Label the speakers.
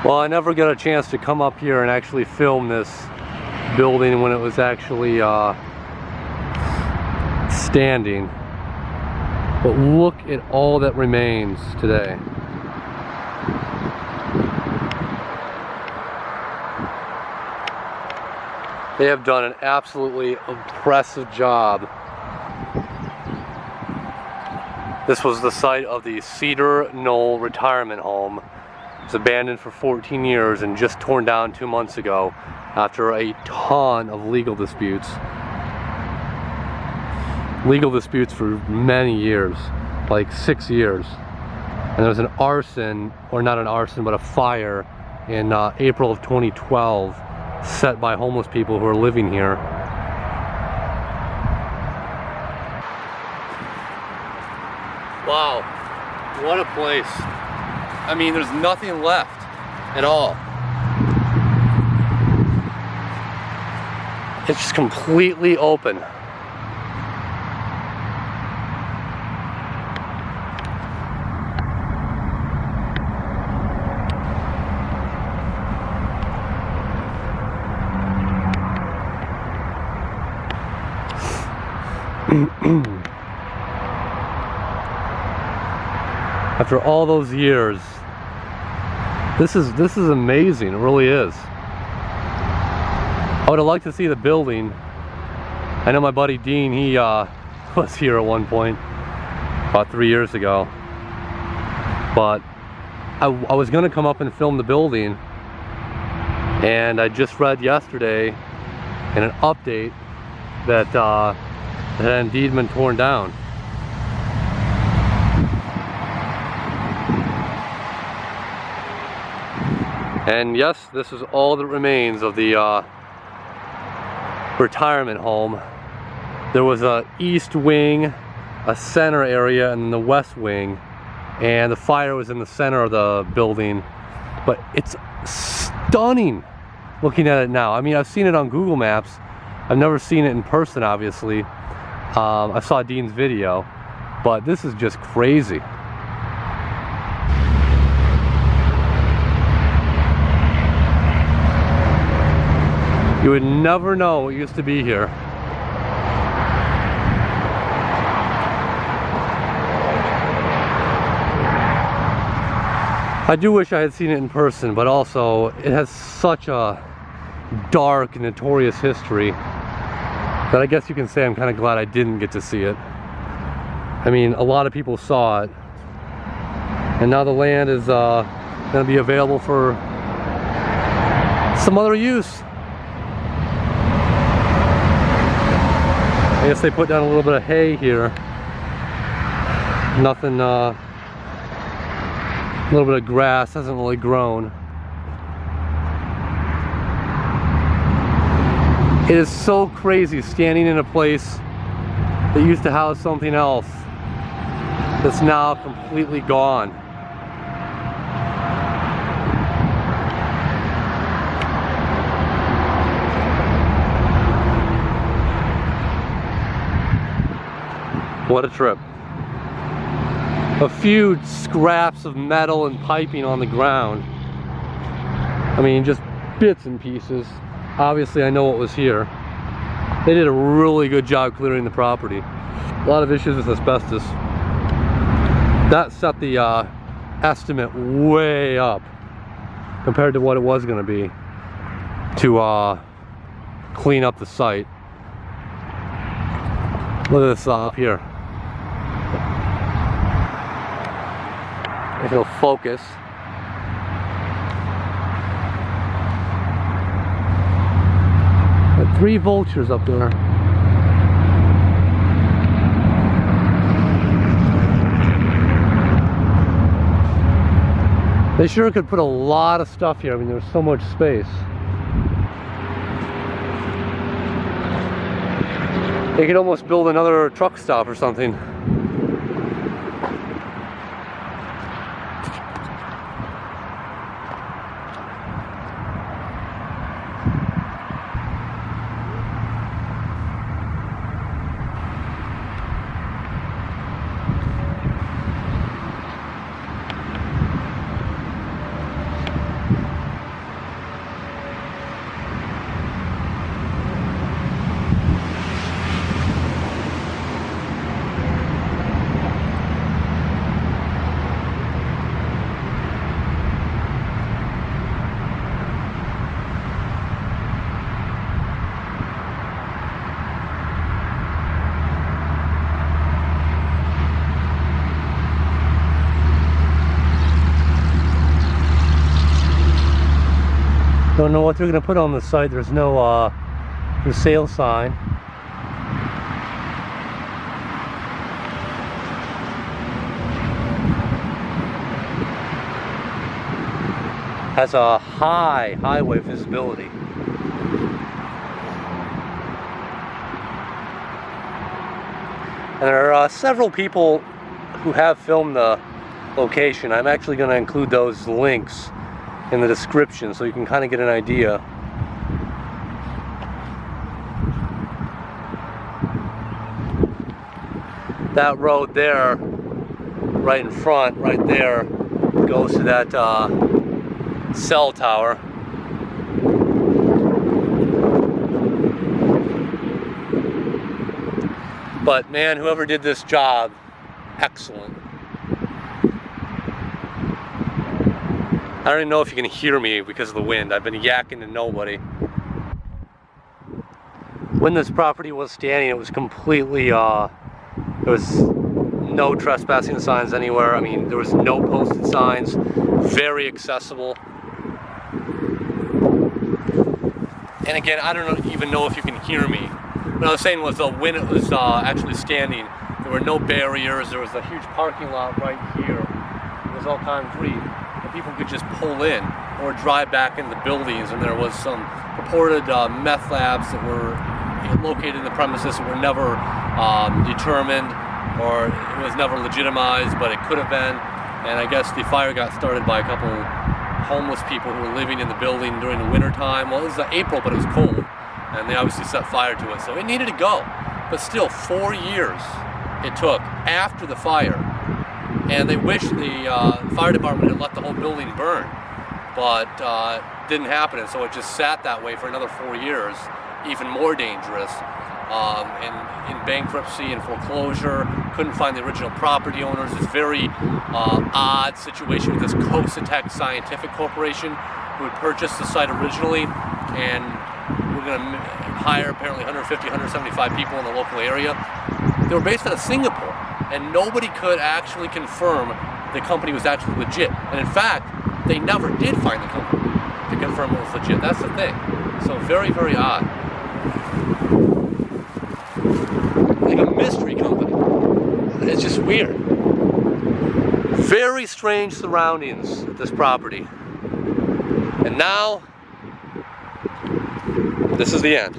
Speaker 1: Well, I never got a chance to come up here and actually film this building when it was actually standing. But look at all that remains today. They have done an absolutely impressive job. This was the site of the Cedar Knoll retirement home. It was abandoned for 14 years and just torn down 2 months ago after a ton of legal disputes. Legal disputes for many years, like 6 years. And there was an arson, or not an arson, but a fire in April of 2012 set by homeless people who are living here. Wow, what a place. I mean, there's nothing left at all. It's just completely open. After all those years, this is amazing. It really is. I would have liked to see the building. I know my buddy Dean, he was here at one point about 3 years ago, but I was gonna come up and film the building, and I just read yesterday in an update that it had indeed been torn down. And yes, this is all that remains of the retirement home. There was a east wing, a center area, and then the west wing, and the fire was in the center of the building. But it's stunning looking at it now. I mean, I've seen it on Google Maps. I've never seen it in person, obviously. I saw Dean's video, but this is just crazy. You would never know what used to be here. I do wish I had seen it in person, but also it has such a dark and notorious history that I guess you can say I'm kind of glad I didn't get to see it. I mean, a lot of people saw it, and now the land is going to be available for some other use. I guess they put down a little bit of hay here. Nothing, a little bit of grass hasn't really grown. It is so crazy standing in a place that used to house something else that's now completely gone. What a trip. A few scraps of metal and piping on the ground. I mean, just bits and pieces. Obviously, I know what was here. They did a really good job clearing the property. A lot of issues with asbestos. That set the estimate way up compared to what it was going to be to clean up the site. Look at this up here. If it'll focus. Got 3 vultures up there. They sure could put a lot of stuff here. I mean, there's so much space. They could almost build another truck stop or something. Don't know what they're gonna put on the site. There's no for sale sign. Has a high highway visibility. And there are several people who have filmed the location. I'm actually going to include those links in the description so you can kind of get an idea. That road there, right in front, right there, goes to that cell tower. But man, whoever did this job, excellent. I don't even know if you can hear me because of the wind. I've been yakking to nobody. When this property was standing, it was completely, there was no trespassing signs anywhere. I mean, there was no posted signs, very accessible. And again, I don't even know if you can hear me. What I was saying was when it was actually standing, there were no barriers. There was a huge parking lot right here. It was all concrete. And people could just pull in or drive back into the buildings. And there was some purported meth labs that were located in the premises that were never determined, or it was never legitimized, but it could have been. And I guess the fire got started by a couple homeless people who were living in the building during the winter time. Well, it was April, but it was cold. And they obviously set fire to it, so it needed to go. But still, 4 years it took after the fire, and they wish the fire department had let the whole building burn, but didn't happen, and so it just sat that way for another 4 years, even more dangerous, in bankruptcy and foreclosure. Couldn't find the original property owners. This very odd situation with this Cedar Scientific Corporation, who had purchased the site originally, and we're going to hire apparently 150, 175 people in the local area. They were based out of Singapore, and nobody could actually confirm the company was actually legit. And in fact, they never did find the company to confirm it was legit. That's the thing. So very, very odd. Like a mystery company. It's just weird. Very strange surroundings at this property. And now, this is the end.